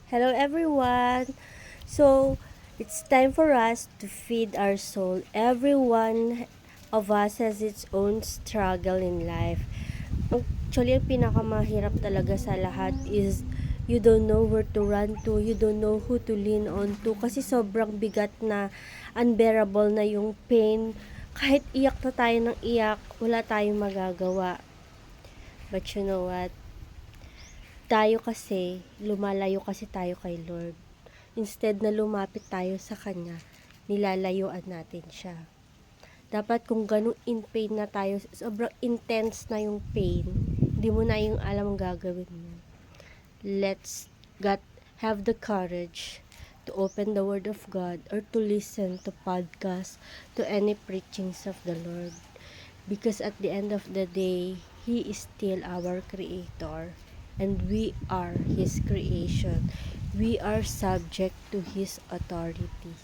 Hello everyone. So, it's time for us to feed our soul. Every one of us has its own struggle in life. Actually, ang pinakamahirap talaga sa lahat is you don't know where to run to, you don't know who to lean on to kasi sobrang bigat na unbearable na yung pain. Kahit iyak na tayo ng iyak, wala tayong magagawa. But you know what? Tayo kasi, lumalayo kasi tayo kay Lord. Instead na lumapit tayo sa Kanya, nilalayuan natin siya. Dapat kung ganun in pain na tayo, sobrang intense na yung pain, hindi mo na yung alam ang gagawin mo. Let's have the courage to open the Word of God or to listen to podcasts, to any preachings of the Lord. Because at the end of the day, He is still our Creator. And we are His creation. We are subject to His authority.